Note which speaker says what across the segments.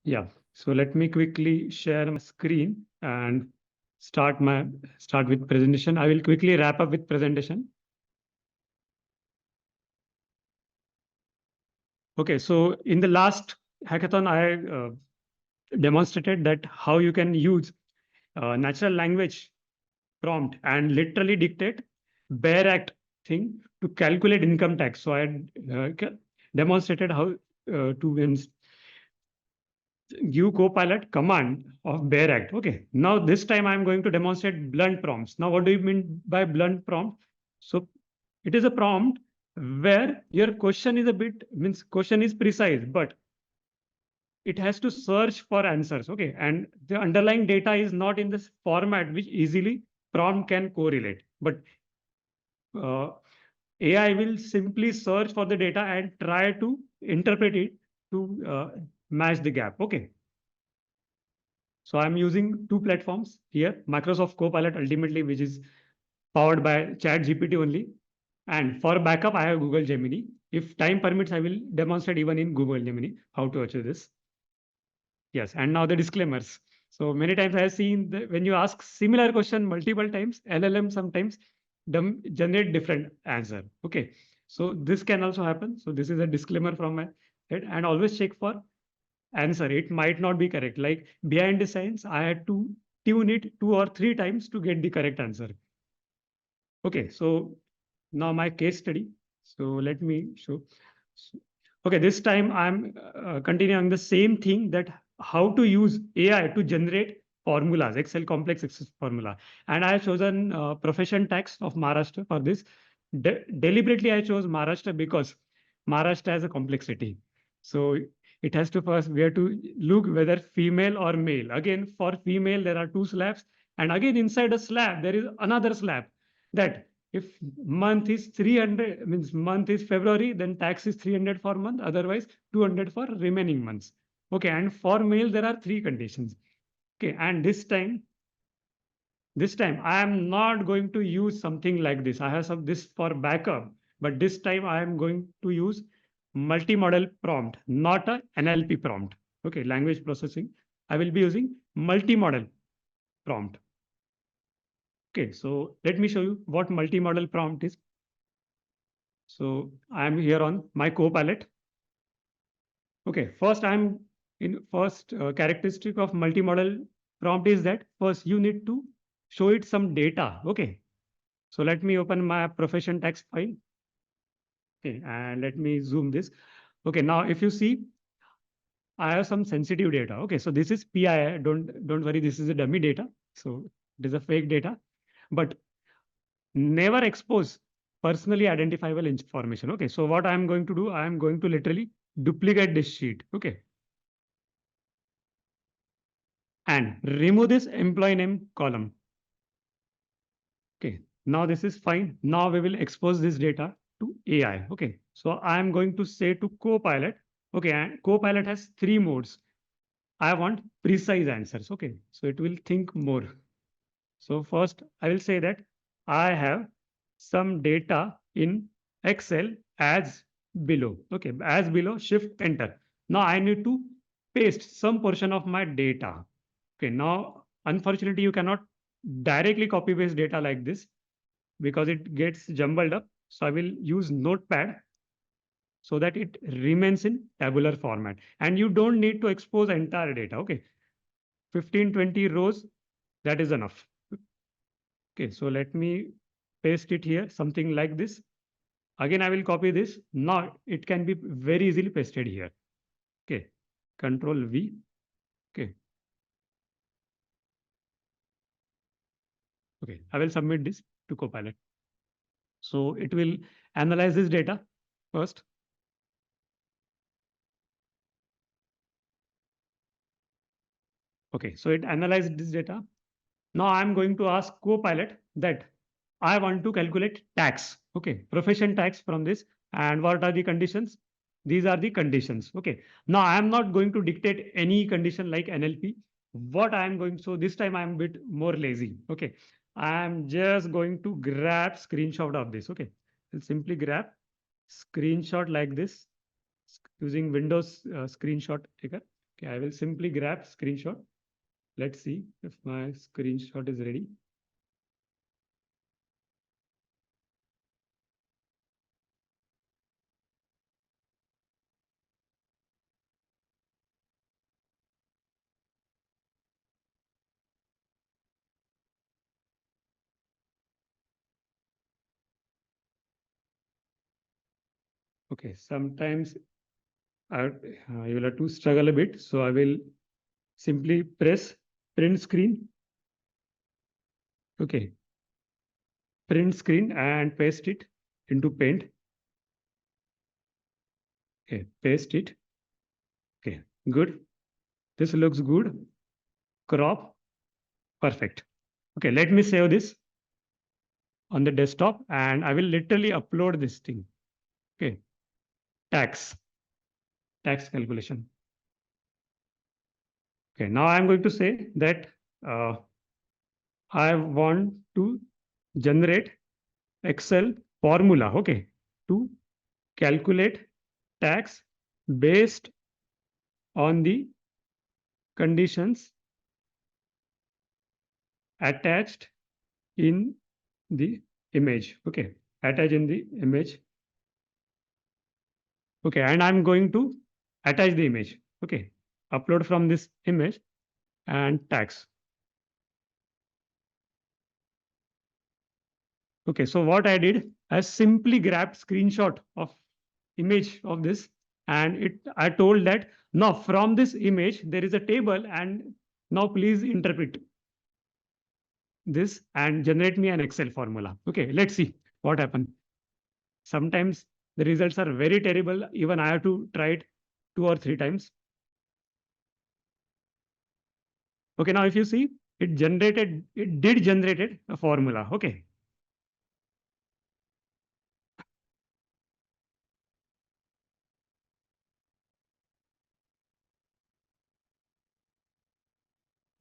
Speaker 1: Yeah. So let me quickly share my screen and start with presentation. I will quickly wrap up with presentation. Okay. So in the last hackathon, I demonstrated that how you can use natural language prompt and literally dictate bare act thing to calculate income tax. So I demonstrated how to give Copilot command of bare act. Okay. Now this time I'm going to demonstrate blunt prompts. Now what do you mean by blunt prompt? So it is a prompt where your question is a bit means question is precise, but it has to search for answers. Okay. And the underlying data is not in this format which easily prompt can correlate. But uh, AI will simply search for the data and try to interpret it to match the gap. Okay. So I'm using two platforms here, Microsoft Copilot ultimately, which is powered by ChatGPT only. And for backup, I have Google Gemini. If time permits, I will demonstrate even in Google Gemini how to achieve this. Yes, and now the disclaimers. So many times I have seen when you ask similar question multiple times, LLM sometimes generate different answer. Okay, so this can also happen. So this is a disclaimer from my head, and always check for answer. It might not be correct. Like behind the science, I had to tune it 2 or 3 times to get the correct answer. Okay, so now my case study. So let me show. Okay, this time I'm continuing the same thing that how to use AI to generate formulas, Excel complex Excel formula. And I have chosen profession tax of Maharashtra for this. Deliberately, I chose Maharashtra because Maharashtra has a complexity. So it has to first, we have to look whether female or male. Again, for female, there are two slabs. And again, inside a slab, there is another slab that if month is 300 means month is February, then tax is 300 for month, otherwise 200 for remaining months. Okay, and for male there are three conditions. Okay, and this time I am not going to use something like this. I have some this for backup, but this time I am going to use multimodal prompt, not a NLP prompt. Okay, language processing. I will be using multimodal prompt. Okay, so let me show you what multimodal prompt is. So I'm here on my Copilot. Okay, first I'm in first characteristic of multimodal prompt is that first you need to show it some data. Okay, so let me open my profession text file. Okay, and let me zoom this. Okay, now if you see, I have some sensitive data. Okay, so this is PII. Don't worry, this is a dummy data. So it is a fake data, but never expose personally identifiable information. Okay, so what I'm going to do, I'm going to literally duplicate this sheet. Okay, and remove this employee name column. Okay, now this is fine. Now we will expose this data to AI. Okay, so I'm going to say to Copilot, okay, and Copilot has three modes. I want precise answers. Okay, so it will think more. So first I will say that I have some data in Excel as below. Okay, as below, shift enter. Now I need to paste some portion of my data. Okay, now unfortunately you cannot directly copy paste data like this because it gets jumbled up. So I will use Notepad so that it remains in tabular format. And you don't need to expose entire data. Okay, 15-20 rows, that is enough. Okay, so let me paste it here, something like this. Again, I will copy this. Now it can be very easily pasted here. Okay, Control V. Okay, okay, I will submit this to Copilot. So it will analyze this data first. Okay, so it analyzed this data. Now I'm going to ask Copilot that I want to calculate tax. Okay, profession tax from this. And what are the conditions? These are the conditions. Okay, now I am not going to dictate any condition like NLP. What I am going, so this time I am a bit more lazy. Okay, I am just going to grab screenshot of this. Okay, I'll simply grab screenshot like this using Windows screenshot taker. Okay, I will simply grab screenshot. Let's see if my screenshot is ready. Okay, sometimes you will have to struggle a bit. So I will simply press print screen. Okay, print screen and paste it into Paint. Okay, paste it. Okay, good. This looks good. Crop, perfect. Okay, let me save this on the desktop and I will literally upload this thing. Okay, tax calculation. Okay, now I'm going to say that uh, I want to generate Excel formula, okay, to calculate tax based on the conditions attached in the image. Okay, attach in the image. Okay, and I'm going to attach the image. Okay, upload from this image and tags. Okay, so what I did, I simply grabbed screenshot of image of this and I told that now from this image there is a table and now please interpret this and generate me an Excel formula. Okay, let's see what happened. Sometimes the results are very terrible. Even I have to try it 2 or 3 times. Okay, now if you see, it did generated a formula. Okay.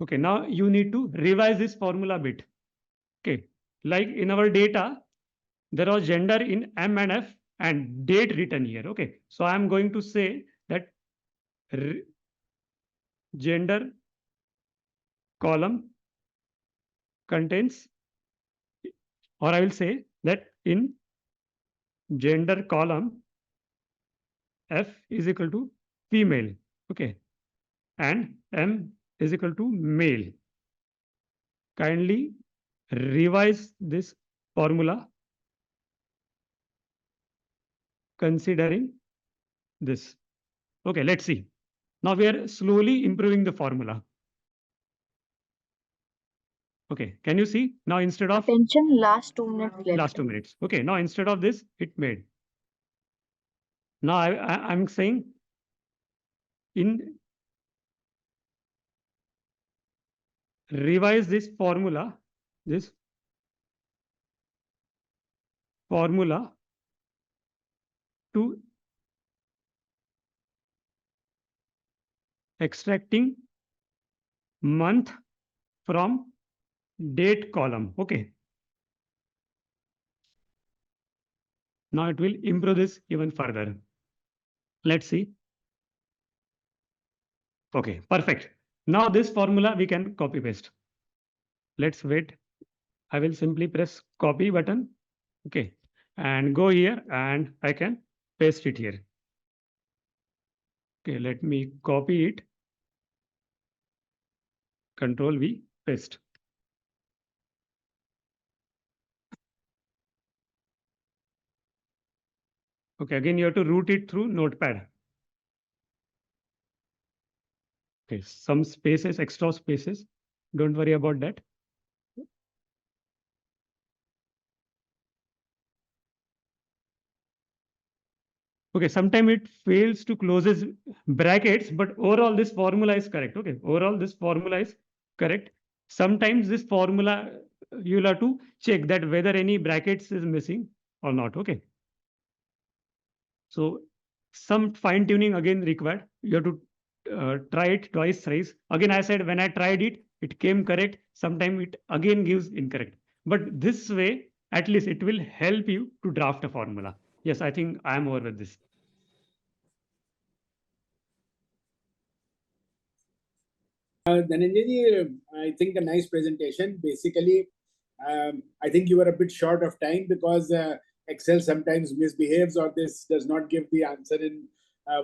Speaker 1: Okay, now you need to revise this formula bit. Okay, like in our data, there was gender in M and F and date written here. Okay, so I'm going to say that gender column contains, or I will say that in gender column, F is equal to female. Okay, and M is equal to male. Kindly revise this formula considering this. Okay, let's see. Now we are slowly improving the formula. Okay, can you see? Now instead of
Speaker 2: Attention, last 2 minutes left.
Speaker 1: last 2 minutes. Okay, now instead of this, it made. Now I'm saying in revise this formula to extracting month from date column. Okay. Now it will improve this even further. Let's see. Okay, perfect. Now this formula we can copy paste. Let's wait. I will simply press copy button. Okay. And go here and I can paste it here. Okay, let me copy it. Control V, paste. Okay, again you have to route it through Notepad. Okay, some spaces, extra spaces. Don't worry about that. Okay, sometimes it fails to closes brackets, but overall this formula is correct. Okay, overall this formula is correct. Sometimes this formula you'll have to check that whether any brackets is missing or not. Okay. So some fine tuning again required. You have to try it twice, thrice. Again, I said when I tried it, it came correct. Sometimes it again gives incorrect. But this way, at least it will help you to draft a formula. Yes, I think I am over with this.
Speaker 3: Dhananjay, I think a nice presentation. Basically, I think you were a bit short of time because Excel sometimes misbehaves or this does not give the answer in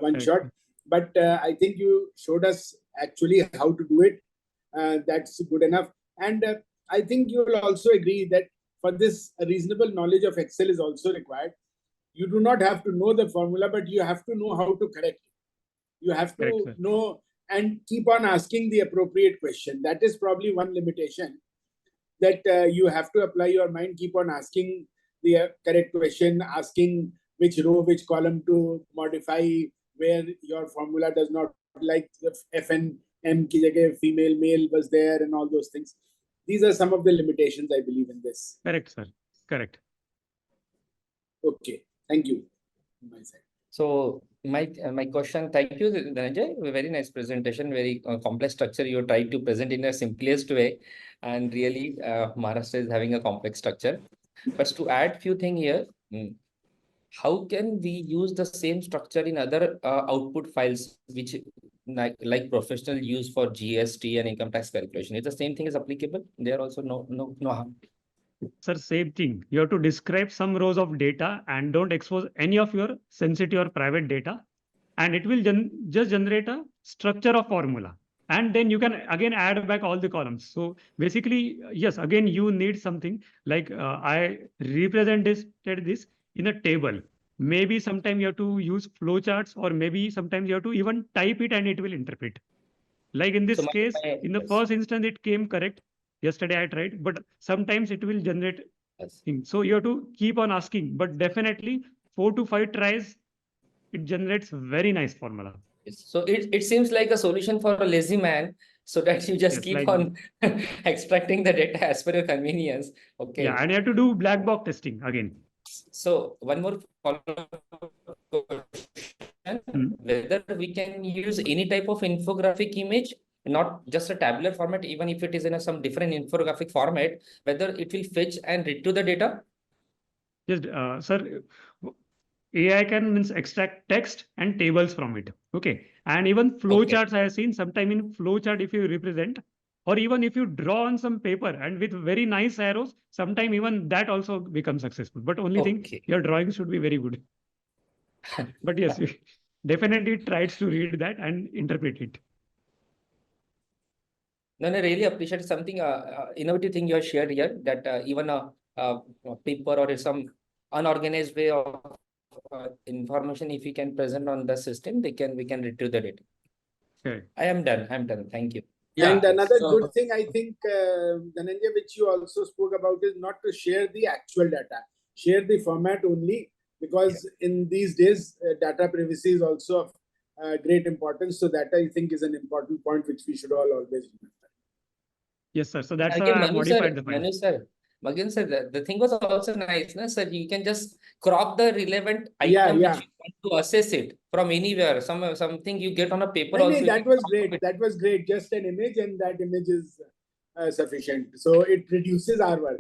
Speaker 3: one shot. But I think you showed us actually how to do it. That's good enough. And I think you will also agree that for this, a reasonable knowledge of Excel is also required. You do not have to know the formula, but you have to know how to correct it. You have to know and keep on asking the appropriate question. That is probably one limitation, that you have to apply your mind, keep on asking the correct question, asking which row, which column to modify, where your formula does not, like the F and M ki jagah female, male was there, and all those things. These are some of the limitations I believe in this.
Speaker 1: Correct, sir. Correct.
Speaker 3: Okay, thank you. My side.
Speaker 4: So my question, thank you, Dhananjay. Very nice presentation, very complex structure. You tried to present in a simplest way, and really Maharashtra is having a complex structure. But to add few things here, how can we use the same structure in other output files, which like professional use for GST and income tax calculation? Is the same thing is applicable? There also no harm.
Speaker 1: Sir, same thing. You have to describe some rows of data and don't expose any of your sensitive or private data. And it will just generate a structure of formula. And then you can again add back all the columns. So basically, yes, again, you need something like I represented this in a table. Maybe sometime you have to use flowcharts, or maybe sometimes you have to even type it and it will interpret. Like in this case, in the first instance, it came correct. Yesterday I tried, but sometimes it will generate things. So you have to keep on asking, but definitely 4 to 5 tries, it generates very nice formula.
Speaker 4: So it seems like a solution for a lazy man, so that you just keep on extracting the data as per your convenience. Okay.
Speaker 1: Yeah, and you have to do black box testing again.
Speaker 4: So one more follow-up question, whether we can use any type of infographic image, not just a tabular format, even if it is in some different infographic format, whether it will fetch and retrieve the data?
Speaker 1: Yes, sir, AI can extract text and tables from it. Okay. And even flowcharts I have seen sometime in flowchart, if you represent, or even if you draw on some paper and with very nice arrows, sometime even that also becomes successful. But only thing, your drawing should be very good. But yes, definitely tries to read that and interpret it.
Speaker 4: No, I really appreciate something innovative thing you have shared here, that even a paper or some unorganized way of information, if we can present on the system, we can retrieve the data.
Speaker 1: Okay.
Speaker 4: I am done. Thank you.
Speaker 3: Yeah, and another good thing, I think, Dhananjay, which you also spoke about, is not to share the actual data. Share the format only, because in these days, data privacy is also of great importance. So that, I think, is an important point which we should all always remember.
Speaker 1: Yes, sir. So that's why I modified the file.
Speaker 4: Manu sir, Magan sir, the thing was also nice, no? Sir, you can just crop the relevant item which you want to assess it from anywhere. Something you get on a paper also.
Speaker 3: That was great. That was great. Just an image, and that image is sufficient. So it reduces our work.